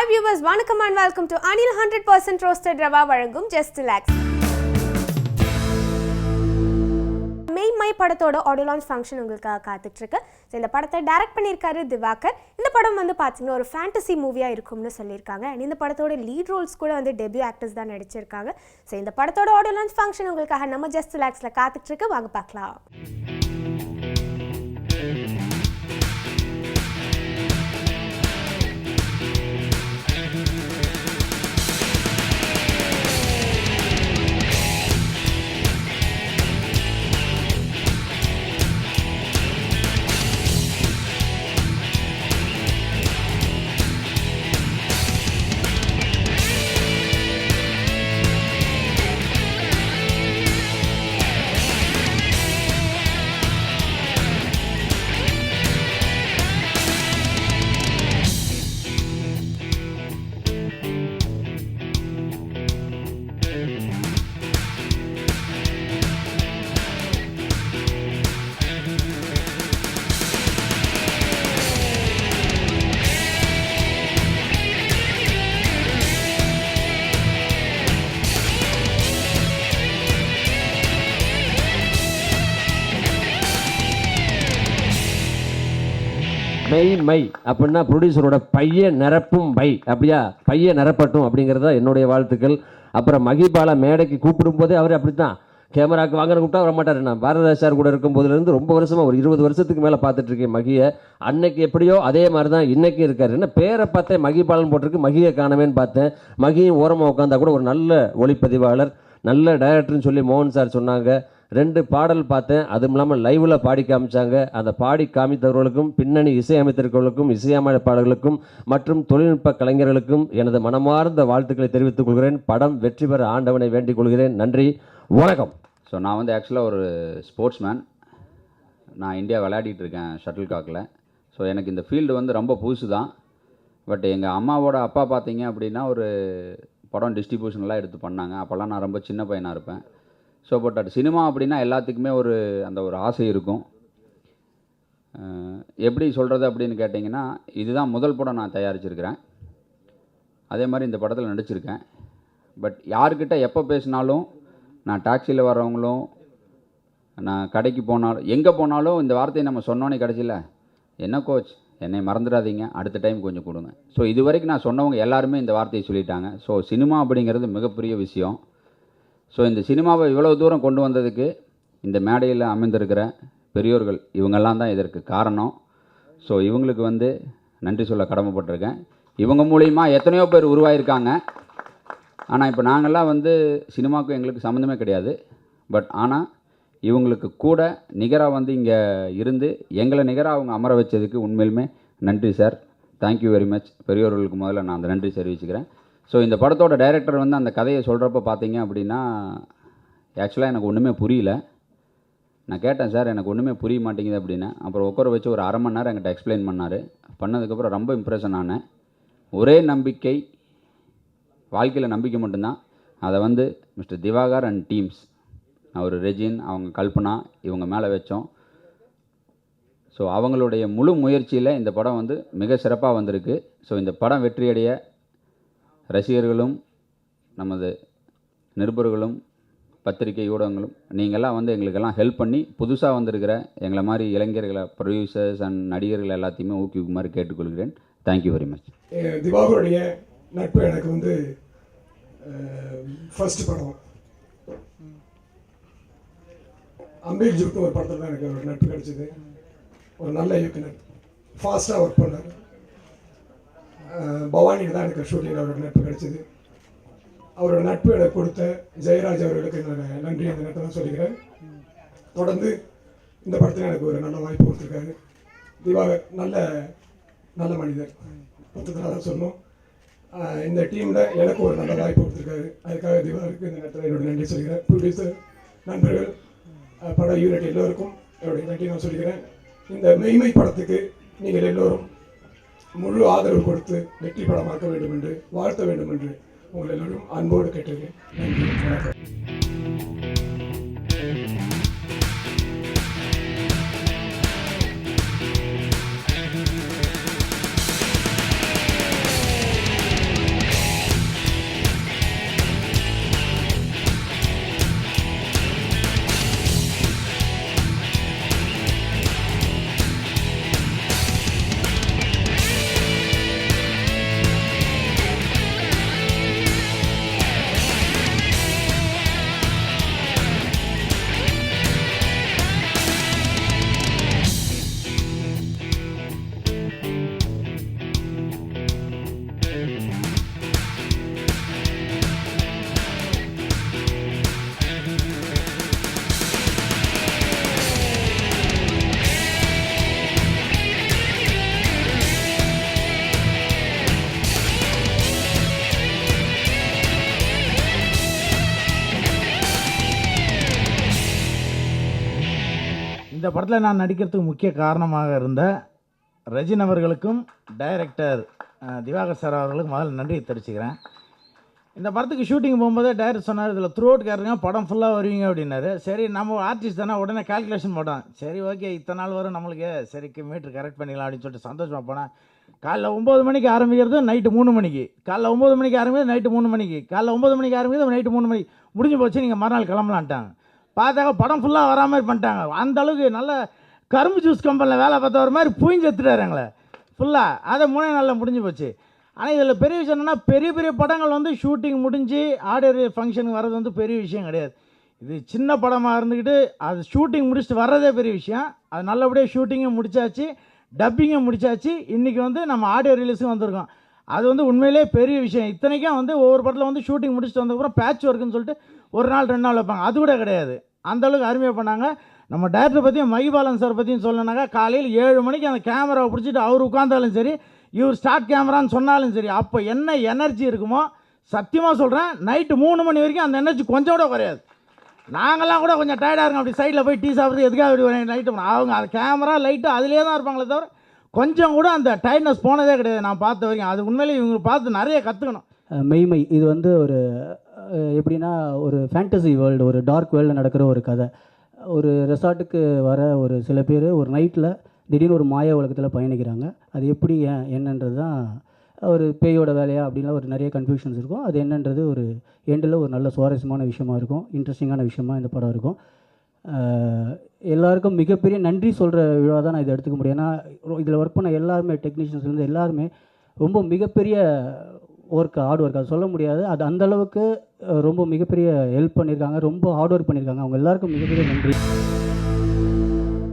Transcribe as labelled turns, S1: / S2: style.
S1: Hi viewers, vanakkam and welcome to Anil 100% roasted rava vazhangum Just Relax. My படத்தோட audio launch function உங்களுக்காக காத்துட்ருக்கு. So இந்த படத்தை direct பண்ணியிருக்காரு திவாகர். இந்த படம் வந்து பார்த்தீங்கன்னா ஒரு ஃபேண்டசி மூவியாக இருக்கும்னு சொல்லியிருக்காங்க. அண்ட் இந்த படத்தோட லீட் ரோல்ஸ் கூட வந்து டெபியூ ஆக்டர்ஸ் தான் நடிச்சிருக்காங்க. ஸோ இந்த படத்தோட ஆடியோ லான்ச் ஃபங்க்ஷன் உங்களுக்காக நம்ம ஜஸ்ட் ரிலாக்ஸில் காத்துட்ருக்கு. வாங்க பார்க்கலாம்.
S2: மை அப்படின்னா ப்ரொடியூசரோட பைய நிரப்பும் பை, அப்படியா பைய நிரப்பட்டும் அப்படிங்கிறத என்னுடைய வாழ்த்துக்கள். அப்புறம் மகிபாலா மேடைக்கு கூப்பிடும் போதே அவர் அப்படித்தான் கேமராவுக்கு வாங்க கூப்பிட்டா வர மாட்டார். நான் பாரதிராஜ் சார் கூட இருக்கும் போதுலேருந்து ரொம்ப வருஷமாக ஒரு 20 வருஷத்துக்கு மேலே பார்த்துட்டு இருக்கேன் மகியை. அன்னைக்கு எப்படியோ அதே மாதிரி தான் இன்றைக்கும் இருக்கார். என்ன பேரை பார்த்தேன் மகிபாலன் போட்டிருக்கு, மகியை காணவேன்னு பார்த்தேன். மகியும் ஓரமாக உட்காந்தா கூட ஒரு நல்ல ஒளிப்பதிவாளர், நல்ல டைரக்டர்னு சொல்லி மோகன் சார் சொன்னாங்க. 2 பாடல் பார்த்தேன், அதுவும் இல்லாமல் லைவில் பாடி காமிச்சாங்க. அந்த பாடி காமித்தவர்களுக்கும் பின்னணி இசையமைத்தவர்களுக்கும் இசையமைப்பாளர்களுக்கும் மற்றும் தொழில்நுட்ப கலைஞர்களுக்கும் எனது மனமார்ந்த வாழ்த்துக்களை தெரிவித்துக் கொள்கிறேன். படம் வெற்றி பெற ஆண்டவனை வேண்டிக் கொள்கிறேன். நன்றி, வணக்கம்.
S3: ஸோ நான் வந்து ஆக்சுவலாக ஒரு ஸ்போர்ட்ஸ் மேன். நான் இந்தியா விளையாடிட்டு இருக்கேன் ஷட்டில் காக்கில். ஸோ எனக்கு இந்த ஃபீல்டு வந்து ரொம்ப புதுசு தான். பட் எங்கள் அம்மாவோட அப்பா பார்த்தீங்க அப்படின்னா ஒரு படம் டிஸ்ட்ரிபியூஷன்லாம் எடுத்து பண்ணாங்க. அப்போல்லாம் நான் ரொம்ப சின்ன பையனாக இருப்பேன். ஸோ பட் அது சினிமா அப்படின்னா எல்லாத்துக்குமே அந்த ஒரு ஆசை இருக்கும். எப்படி சொல்கிறது அப்படின்னு கேட்டிங்கன்னா, இதுதான் முதல் படம் நான் தயாரிச்சிருக்கிறேன். அதே மாதிரி இந்த படத்தில் நடிச்சிருக்கேன். பட் யார்கிட்ட எப்போ பேசினாலும், நான் டாக்ஸியில் வர்றவங்களும், நான் கடைக்கு போனாலும், எங்கே போனாலும் இந்த வார்த்தையை நம்ம சொன்னோன்னே கடைசியில் என்ன கோச் என்னை மறந்துடாதீங்க, அடுத்த டைம் கொஞ்சம் கொடுங்க. ஸோ இது வரைக்கும் நான் சொன்னவங்க எல்லாருமே இந்த வார்த்தையை சொல்லிட்டாங்க. ஸோ சினிமா அப்படிங்கிறது மிகப்பெரிய விஷயம். ஸோ இந்த சினிமாவை இவ்வளோ தூரம் கொண்டு வந்ததுக்கு இந்த மேடையில் அமைந்திருக்கிற பெரியோர்கள் இவங்கெல்லாம் தான் இதற்கு காரணம். ஸோ இவங்களுக்கு வந்து நன்றி சொல்ல கடமைப்பட்டிருக்கேன். இவங்க மூலிமா எத்தனையோ பேர் உருவாயிருக்காங்க. ஆனால் இப்போ நாங்கள்லாம் வந்து சினிமாவுக்கும் எங்களுக்கு சம்மந்தமே கிடையாது. பட் ஆனால் இவங்களுக்கு கூட நிகராக வந்து இங்கே இருந்து எங்களை நிகராக அவங்க அமர வச்சதுக்கு உண்மையிலுமே நன்றி சார். Thank you very much. பெரியோர்களுக்கு முதல்ல நான் அந்த நன்றி தெரிவிச்சுக்கிறேன். ஸோ இந்த படத்தோட டைரக்டர் வந்து அந்த கதையை சொல்கிறப்ப பார்த்தீங்க அப்படின்னா, ஆக்சுவலாக எனக்கு ஒன்றுமே புரியல. நான் கேட்டேன் சார் எனக்கு ஒன்றுமே புரிய மாட்டேங்குது அப்படின்னு. அப்புறம் உட்கார வச்சு ஒரு அரை மணி நேரம் என்கிட்ட எக்ஸ்பிளைன் பண்ணார். பண்ணதுக்கப்புறம் ரொம்ப இம்ப்ரெஷன் ஆனேன். ஒரே நம்பிக்கை, வாழ்க்கையில் நம்பிக்கை மட்டும்தான். அதை வந்து மிஸ்டர் திவாகர் அண்ட் டீம்ஸ், அவர் ரெஜின், அவங்க கல்பனா, இவங்க மேலே வச்சோம். ஸோ அவங்களுடைய முழு முயற்சியில் இந்த படம் வந்து மிக சிறப்பாக வந்திருக்கு. ஸோ இந்த படம் வெற்றியடைய ரசிகர்களும், நமது நிருபர்களும், பத்திரிகை ஊடகங்களும், நீங்கள்லாம் வந்து எங்களுக்கெல்லாம் ஹெல்ப் பண்ணி புதுசாக வந்திருக்கிற எங்களை மாதிரி இளைஞர்களை, ப்ரொடியூசர்ஸ் அண்ட் நடிகர்கள் எல்லாத்தையுமே ஊக்குவிக்குமாறு கேட்டுக்கொள்கிறேன். Thank you very much.
S4: திவாகருடைய நட்பு எனக்கு வந்து ஃபர்ஸ்ட் படம் அம்பேல் ஜுக்கு ஒரு படத்தில் தான் எனக்கு ஒரு நட்பு கிடைச்சிது. ஒரு நல்ல இயக்குனர், ஃபாஸ்ட்டாக ஒர்க் பண்ணார். பவானியில் தான் எனக்கு ஷூட்டிங்கில் அவரோட நட்பு கிடைச்சிது. அவரோட நட்பு எனக்கு கொடுத்த ஜெயராஜ் அவர்களுக்கு நான் நன்றி அந்த நேரத்தை தான் சொல்லிக்கிறேன். தொடர்ந்து இந்த படத்தில் எனக்கு ஒரு நல்ல வாய்ப்பு கொடுத்துருக்காரு. திவாகர் நல்ல மனிதர், மொத்தத்தில் தான் சொல்லணும். இந்த டீமில் எனக்கு ஒரு நல்ல வாய்ப்பு கொடுத்துருக்காரு. அதுக்காக திவாகருக்கு இந்த நேரத்தில் என்னோட நன்றி சொல்லிக்கிறேன். ப்ரொடியூசர், நண்பர்கள், பட யூனிட் எல்லோருக்கும் என்னுடைய நன்றி நான் சொல்லிக்கிறேன். இந்த மெய்மை படத்துக்கு நீங்கள் எல்லோரும் முழு ஆதரவு கொடுத்து வெற்றி படமாக்க வேண்டும் என்று வாழ்த்த வேண்டும் என்று உங்கள் எல்லோரும் அன்போடு கேட்டுக்கிறேன். நன்றி, வணக்கம்.
S5: இந்த படத்தில் நான் நடிக்கிறதுக்கு முக்கிய காரணமாக இருந்த ரஜின் அவர்களுக்கும் டைரக்டர் திவாகர் சார் அவர்களுக்கும் முதல்ல நன்றி தெரிவிச்சுக்கிறேன். இந்த படத்துக்கு ஷூட்டிங் போகும்போதே டைரக்டர் சொன்னார், இதில் த்ரூ அவுட் கேருங்க படம் ஃபுல்லாக வருவீங்க அப்படின்னாரு. சரி நம்ம ஆர்டிஸ்ட் தானே, உடனே கால்குலேஷன் போட்டோம். சரி ஓகே இத்தனை நாள் வரும் நம்மளுக்கு, சரி மீட்ரு கரெக்ட் பண்ணிடலாம் அப்படின்னு சொல்லிட்டு சந்தோஷமாக போனேன். காலைல 9 மணிக்கு ஆரம்பிக்கிறது நைட்டு 3 மணிக்கு, காலைல 9 மணிக்கு ஆரம்பிக்கிறது நைட்டு 3 மணிக்கு, காலைல 9 மணிக்கு ஆரம்பிக்கிறது நைட்டு 3 மணிக்கு முடிஞ்சு போச்சு, நீங்கள் மறுநாள் கிளம்பலான்ட்டாங்க. பார்த்தாக்க படம் ஃபுல்லாக வரா மாதிரி பண்ணிட்டாங்க. அந்த அளவுக்கு நல்ல கரும்பு ஜூஸ் கம்பெனியில் வேலை பார்த்தவர் மாதிரி புயிஞ்சு எடுத்துட்டாரு எங்களை ஃபுல்லாக. அதை 3 நாளில் முடிஞ்சு போச்சு. ஆனால் இதில் பெரிய விஷயம் என்னென்னா, பெரிய பெரிய படங்கள் வந்து ஷூட்டிங் முடிஞ்சு ஆடியோ ஃபங்க்ஷனுக்கு வர்றது வந்து பெரிய விஷயம் கிடையாது. இது சின்ன படமாக இருந்துக்கிட்டு அது ஷூட்டிங் முடிச்சுட்டு வர்றதே பெரிய விஷயம். அது நல்லபடியாக ஷூட்டிங்கும் முடிச்சாச்சு, டப்பிங்கும் முடிச்சாச்சு, இன்றைக்கி வந்து நம்ம ஆடியோ ரிலீஸும் வந்திருக்கோம். அது வந்து உண்மையிலே பெரிய விஷயம். இத்தனைக்கும் வந்து ஒவ்வொரு படத்தில் வந்து ஷூட்டிங் முடிச்சுட்டு வந்ததுக்கப்புறம் பேட்ச் ஒர்க்குன்னு சொல்லிட்டு ஒரு நாள் 2 நாள் வைப்பாங்க, அது கூட கிடையாது. அந்தளவுக்கு அருமையாக பண்ணாங்க. நம்ம டேரக்டர் பற்றியும் மகிபாலன் சார் பற்றியும் சொல்லணுனாக்கா, காலையில் 7 மணிக்கு அந்த கேமராவை பிடிச்சிட்டு அவர் உட்காந்தாலும் சரி, இவர் ஸ்டார்ட் கேமரான்னு சொன்னாலும் சரி, அப்போ என்ன எனர்ஜி இருக்குமோ சத்தியமாக சொல்கிறேன், நைட்டு 3 மணி வரைக்கும் அந்த எனர்ஜி கொஞ்சம் கூட குறையாது. நாங்கள்லாம் கூட கொஞ்சம் டயர்டாக இருக்கும், அப்படி சைடில் போய் டீ சாப்பிட்றது எதுக்காக அப்படி வரேன் நைட்டு. அவங்க அந்த கேமரா லைட்டு அதிலே தான் இருப்பாங்களே தவிர கொஞ்சம் கூட அந்த டயர்ட்னஸ் போனதே கிடையாது நான் பார்த்த வரைக்கும். அது உண்மையிலே இவங்க பார்த்து நிறைய கற்றுக்கணும்.
S6: மெய்மை இது வந்து ஒரு எப்படின்னா ஒரு ஃபேண்டசி வேர்ல்டு, ஒரு டார்க் வேர்ல்டில் நடக்கிற ஒரு கதை. ஒரு ரெசார்ட்டுக்கு வர ஒரு சில பேர் ஒரு நைட்டில் திடீர்னு ஒரு மாய உலகத்தில் பயணிக்கிறாங்க. அது எப்படி என்னன்றது தான் ஒரு பேயோட வேலையா அப்படின்லாம் ஒரு நிறைய கன்ஃபியூஷன்ஸ் இருக்கும். அது என்னன்றது ஒரு எண்டில் ஒரு நல்ல சுவாரஸ்யமான விஷயமா இருக்கும், இன்ட்ரெஸ்டிங்கான விஷயமா இந்த படம் இருக்கும். எல்லாருக்கும் மிகப்பெரிய நன்றி சொல்கிற விழா தான் நான் இதை எடுத்துக்க முடியும். ஏன்னா இதில் ஒர்க் பண்ண எல்லாருமே டெக்னீஷியன்ஸ்லேருந்து எல்லாருமே ரொம்ப மிகப்பெரிய ஹார்ட் ஒர்க், அது சொல்ல முடியாது. அது அந்தளவுக்கு ரொம்ப மிகப்பெரிய ஹெல்ப் பண்ணியிருக்காங்க, ரொம்ப ஹார்ட் ஒர்க் பண்ணியிருக்காங்க. அவங்க எல்லாருக்கும் மிகப்பெரிய நன்றி.